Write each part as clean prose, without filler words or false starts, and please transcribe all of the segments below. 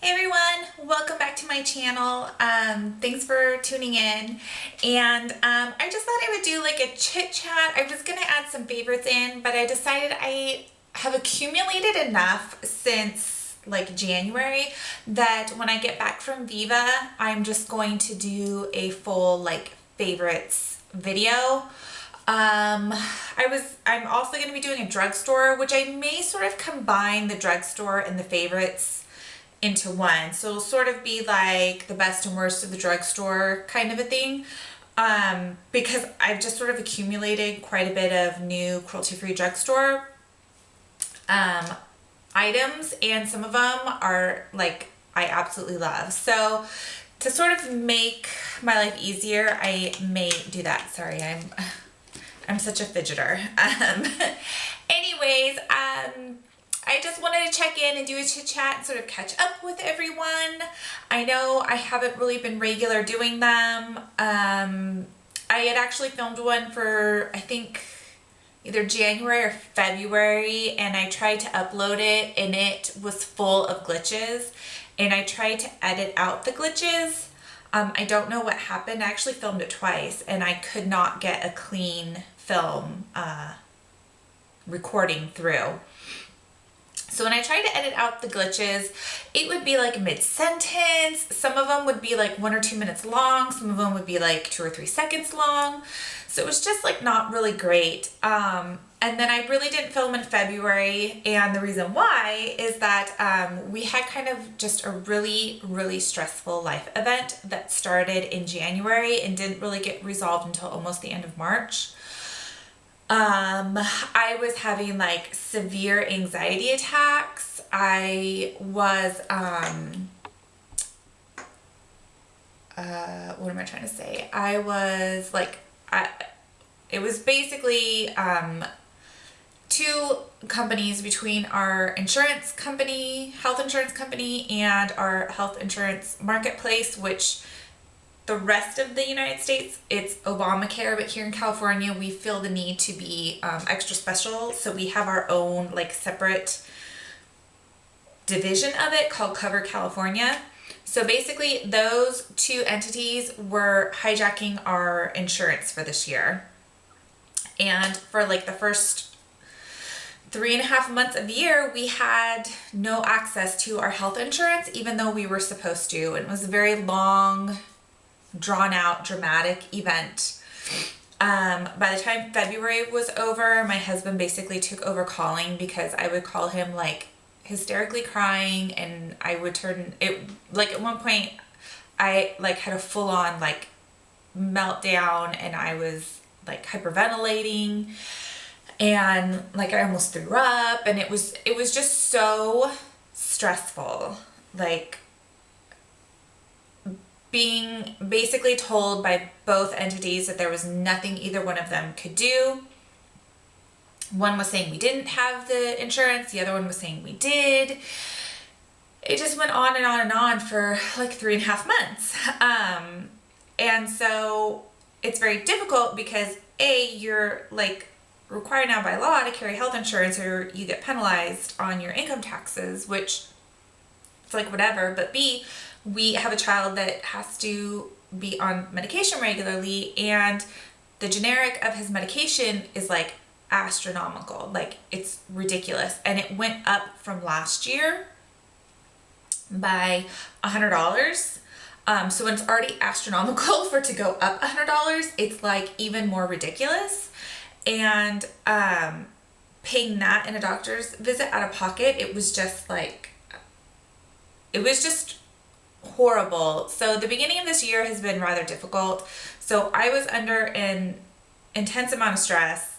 Hey everyone, welcome back to my channel. Thanks for tuning in. And I just thought I would do like a chit chat. I was gonna add some favorites in, but I decided I have accumulated enough since like January that when I get back from Viva, I'm just going to do a full like favorites video. I'm also going to be doing a drugstore, which I may sort of combine the drugstore and the favorites into one. So it'll sort of be like the best and worst of the drugstore kind of a thing. Because I've just sort of accumulated quite a bit of new cruelty-free drugstore items, and some of them are like I absolutely love. So to sort of make my life easier, I may do that. Sorry, I'm such a fidgeter. Anyways, I just wanted to check in and do a chit chat and sort of catch up with everyone. I know I haven't really been regular doing them. I had actually filmed one for, I think, either January or February, and I tried to upload it and it was full of glitches, and I tried to edit out the glitches. I don't know what happened. I actually filmed it twice and I could not get a clean film recording through. So when I tried to edit out the glitches, it would be like mid-sentence. Some of them would be like 1 or 2 minutes long. Some of them would be like 2 or 3 seconds long. So it was just like not really great. And then I really didn't film in February. And the reason why is that we had kind of just a really, really stressful life event that started in January and didn't really get resolved until almost the end of March. I was having like severe anxiety attacks. I was, what am I trying to say? I was like, it was basically, two companies between our insurance company, health insurance company, and our health insurance marketplace, which the rest of the United States, it's Obamacare, but here in California, we feel the need to be extra special. So we have our own like separate division of it called Cover California. So basically those two entities were hijacking our insurance for this year. And for like the first 3.5 months of the year, we had no access to our health insurance, even though we were supposed to. It was a very long, drawn out, dramatic event. By the time February was over, my husband basically took over calling, because I would call him like hysterically crying, and I would turn it like at one point I like had a full on like meltdown, and I was like hyperventilating, and like I almost threw up, and it was just so stressful, like being basically told by both entities that there was nothing either one of them could do. One was saying we didn't have the insurance, the other one was saying we did. It just went on and on and on for like 3.5 months. And so it's very difficult because A, you're like required now by law to carry health insurance, or you get penalized on your income taxes, which it's like whatever. But B, we have a child that has to be on medication regularly, and the generic of his medication is like astronomical. Like it's ridiculous. And it went up from last year by $100. So when it's already astronomical, for it to go up $100, it's like even more ridiculous. And paying that in a doctor's visit out of pocket, it was just horrible. So the beginning of this year has been rather difficult. So I was under an intense amount of stress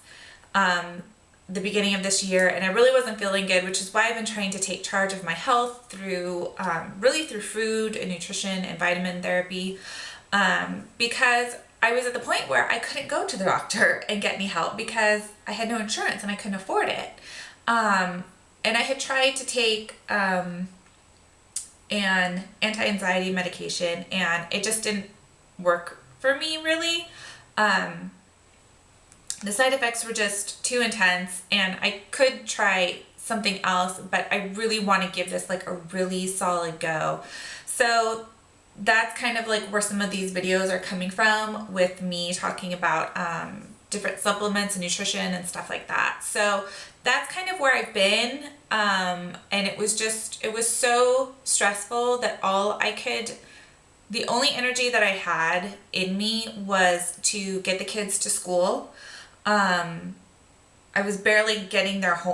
the beginning of this year, and I really wasn't feeling good, which is why I've been trying to take charge of my health through really through food and nutrition and vitamin therapy, because I was at the point where I couldn't go to the doctor and get any help because I had no insurance and I couldn't afford it. And I had tried to take an anti-anxiety medication, and it just didn't work for me really. The side effects were just too intense, and I could try something else, but I really want to give this like a really solid go. So that's kind of like where some of these videos are coming from, with me talking about different supplements and nutrition and stuff like that. So that's kind of where I've been. And it was so stressful that the only energy that I had in me was to get the kids to school. I was barely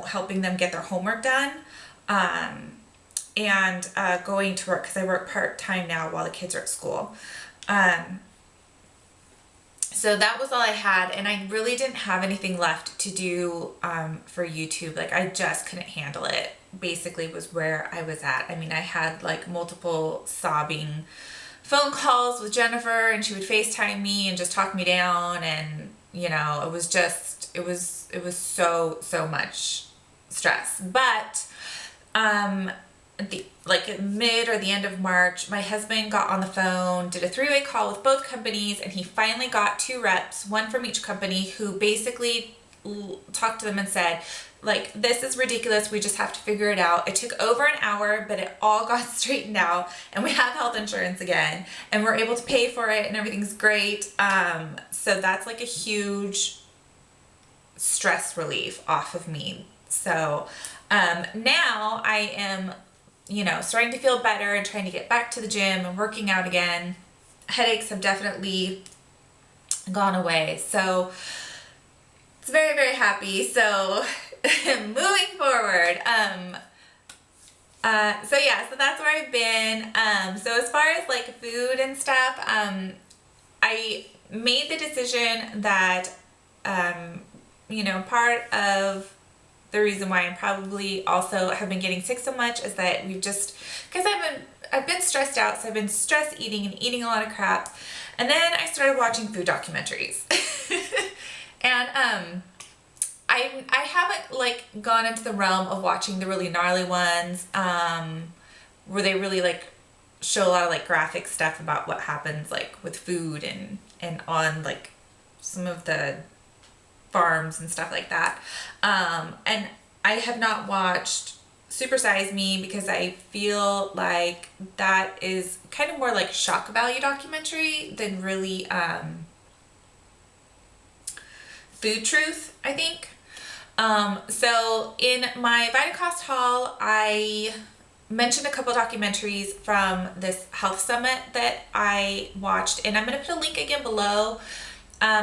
helping them get their homework done. And going to work, because I work part-time now while the kids are at school. So that was all I had, and I really didn't have anything left to do for YouTube. Like, I just couldn't handle it, basically, was where I was at. I mean, I had like multiple sobbing phone calls with Jennifer, and she would FaceTime me and just talk me down, and you know, it was so much stress. But mid or the end of March, my husband got on the phone, did a 3-way call with both companies, and he finally got 2 reps, one from each company, who basically talked to them and said, like, this is ridiculous, we just have to figure it out. It took over an hour, but it all got straightened out, and we have health insurance again, and we're able to pay for it, and everything's great. So that's like a huge stress relief off of me. So now I am, you know, starting to feel better and trying to get back to the gym and working out again. Headaches have definitely gone away. So it's very, very happy. So moving forward, so that's where I've been. So as far as like food and stuff, I made the decision that, you know, part of the reason why I probably also have been getting sick so much is that because I've been stressed out, so I've been stress eating and eating a lot of crap. And then I started watching food documentaries. And I haven't like gone into the realm of watching the really gnarly ones, where they really like show a lot of like graphic stuff about what happens like with food and on like some of the farms and stuff like that. And I have not watched Super Size Me because I feel like that is kind of more like shock value documentary than really food truth, I think. So in my VitaCost haul, I mentioned a couple documentaries from this health summit that I watched, and I'm going to put a link again below.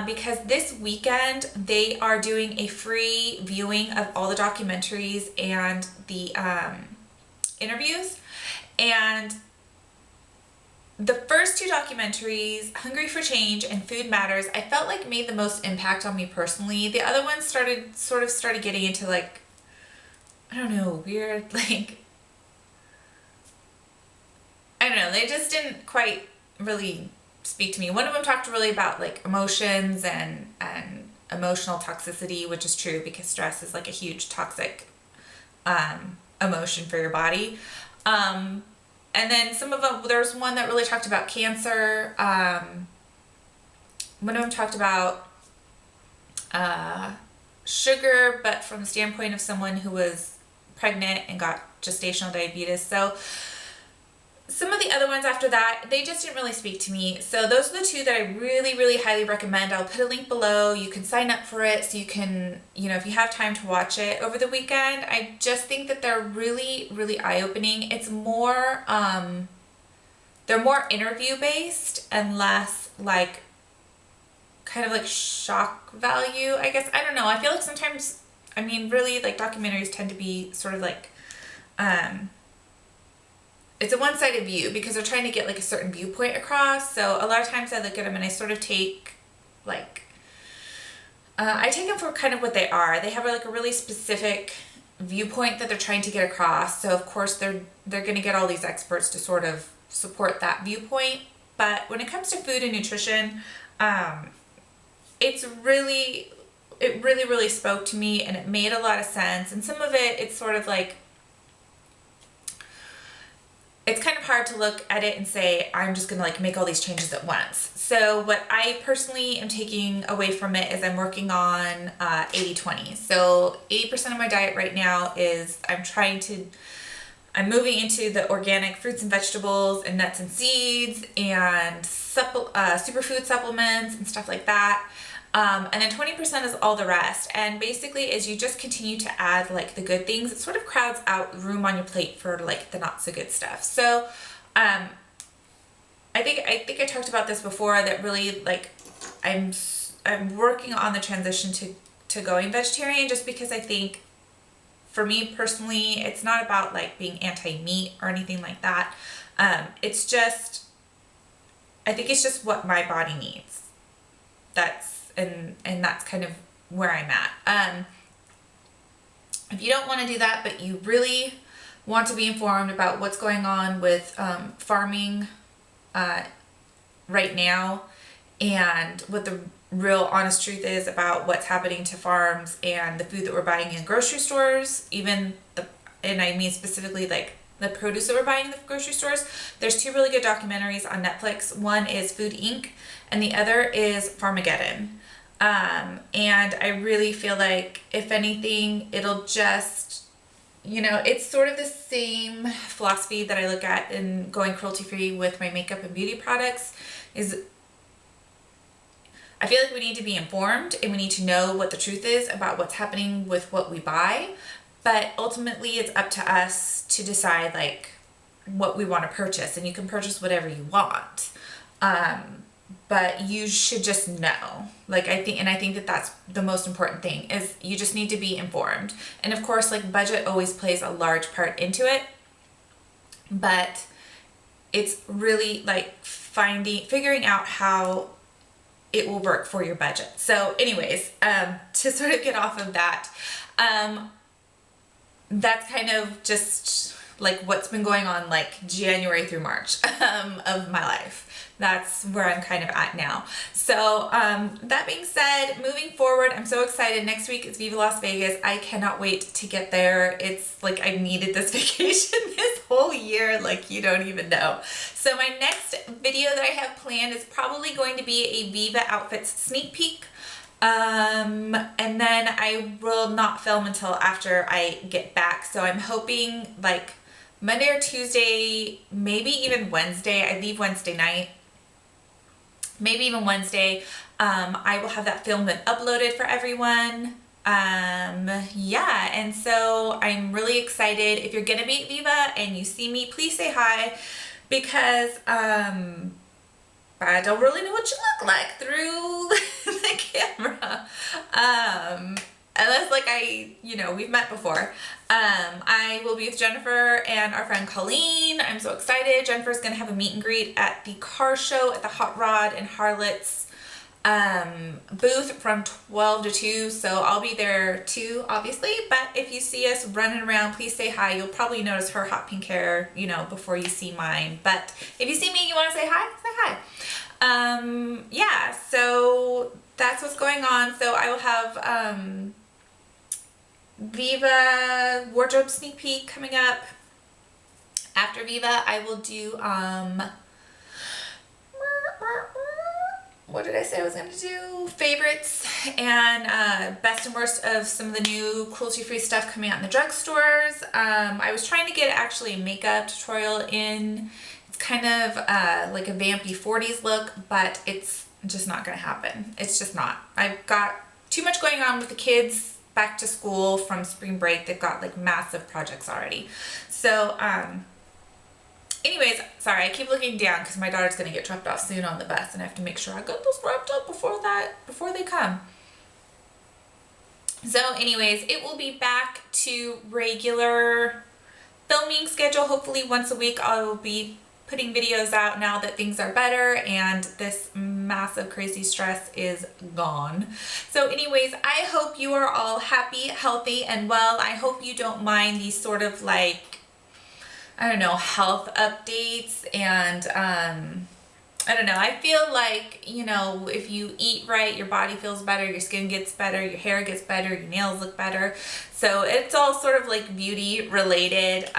Because this weekend they are doing a free viewing of all the documentaries and the interviews. And the first 2 documentaries, Hungry for Change and Food Matters, I felt like made the most impact on me personally. The other ones started getting into like, I don't know, weird, like, I don't know, they just didn't quite really speak to me. One of them talked really about like emotions and emotional toxicity, which is true because stress is like a huge toxic emotion for your body. And then some of them, there's one that really talked about cancer. One of them talked about sugar, but from the standpoint of someone who was pregnant and got gestational diabetes. So some of the other ones after that, they just didn't really speak to me. So those are the 2 that I really, really highly recommend. I'll put a link below. You can sign up for it so you can, you know, if you have time to watch it over the weekend. I just think that they're really, really eye-opening. It's more, they're more interview-based and less like, kind of like shock value, I guess. I don't know. I feel like sometimes, I mean, really, like documentaries tend to be sort of like, it's a one-sided view because they're trying to get like a certain viewpoint across. So a lot of times I look at them and I sort of take like, I take them for kind of what they are. They have like a really specific viewpoint that they're trying to get across. So of course they're going to get all these experts to sort of support that viewpoint. But when it comes to food and nutrition, it really, really spoke to me, and it made a lot of sense. And some of it, it's sort of like, it's kind of hard to look at it and say, I'm just gonna like make all these changes at once. So what I personally am taking away from it is I'm working on 80-20. So 80% of my diet right now is I'm moving into the organic fruits and vegetables and nuts and seeds and superfood supplements and stuff like that. And then 20% is all the rest. And basically, as you just continue to add like the good things, it sort of crowds out room on your plate for like the not so good stuff. So, I think I talked about this before, that really like I'm working on the transition to going vegetarian, just because I think for me personally, it's not about like being anti-meat or anything like that. It's just, I think it's just what my body needs. And that's kind of where I'm at. If you don't want to do that, but you really want to be informed about what's going on with farming right now, and what the real honest truth is about what's happening to farms and the food that we're buying in grocery stores, and I mean specifically like the produce that we're buying in the grocery stores. There's 2 really good documentaries on Netflix. One is Food Inc. and the other is Farmegeddon. And I really feel like, if anything, it'll just, it's sort of the same philosophy that I look at in going cruelty-free with my makeup and beauty products. Is I feel like we need to be informed and we need to know what the truth is about what's happening with what we buy. But ultimately, it's up to us to decide like what we want to purchase, and you can purchase whatever you want. But you should just know. Like I think that that's the most important thing, is you just need to be informed. And of course, like budget always plays a large part into it. But it's really like figuring out how it will work for your budget. So anyways, to sort of get off of that, that's kind of just like what's been going on like January through March of my life. That's where I'm kind of at now. So that being said, moving forward, I'm so excited. Next week is Viva Las Vegas. I cannot wait to get there. It's like I needed this vacation this whole year, like you don't even know. So my next video that I have planned is probably going to be a Viva Outfits sneak peek. And then I will not film until after I get back. So I'm hoping like Monday or Tuesday, maybe even Wednesday. I leave Wednesday night. Maybe even Wednesday. I will have that filmed and uploaded for everyone. Yeah, and so I'm really excited. If you're gonna be at Viva and you see me, please say hi, because I don't really know what you look like through the camera. Unless like we've met before. I will be with Jennifer and our friend Colleen. I'm so excited. Jennifer's gonna have a meet and greet at the car show at the Hot Rod and Harlot's booth from 12 to 2. So I'll be there too, obviously. But if you see us running around, please say hi. You'll probably notice her hot pink hair, before you see mine. But if you see me and you want to say hi, say hi. Yeah, so that's what's going on. So I will have Viva wardrobe sneak peek coming up. After Viva, I will do what did I say I was going to do? Favorites and best and worst of some of the new cruelty-free stuff coming out in the drugstores. I was trying to get actually a makeup tutorial in. It's kind of like a vampy 40s look, but it's just not going to happen. It's just not. I've got too much going on with the kids back to school from spring break. They've got like massive projects already. So, anyways, sorry, I keep looking down because my daughter's going to get dropped off soon on the bus, and I have to make sure I got those wrapped up before they come. So anyways, it will be back to regular filming schedule. Hopefully once a week I will be putting videos out now that things are better and this massive crazy stress is gone. So anyways, I hope you are all happy, healthy, and well. I hope you don't mind these sort of like, I don't know, health updates, and I don't know, I feel like, if you eat right, your body feels better, your skin gets better, your hair gets better, your nails look better. So it's all sort of like beauty related.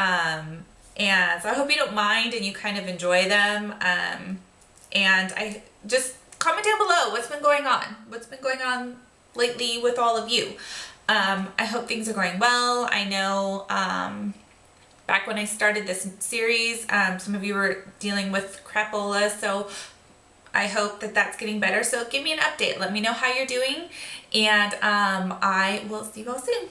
And so I hope you don't mind and you kind of enjoy them. And I just comment down below what's been going on. What's been going on lately with all of you. I hope things are going well. I know back when I started this series, some of you were dealing with crapola, so I hope that that's getting better. So give me an update. Let me know how you're doing, and I will see you all soon.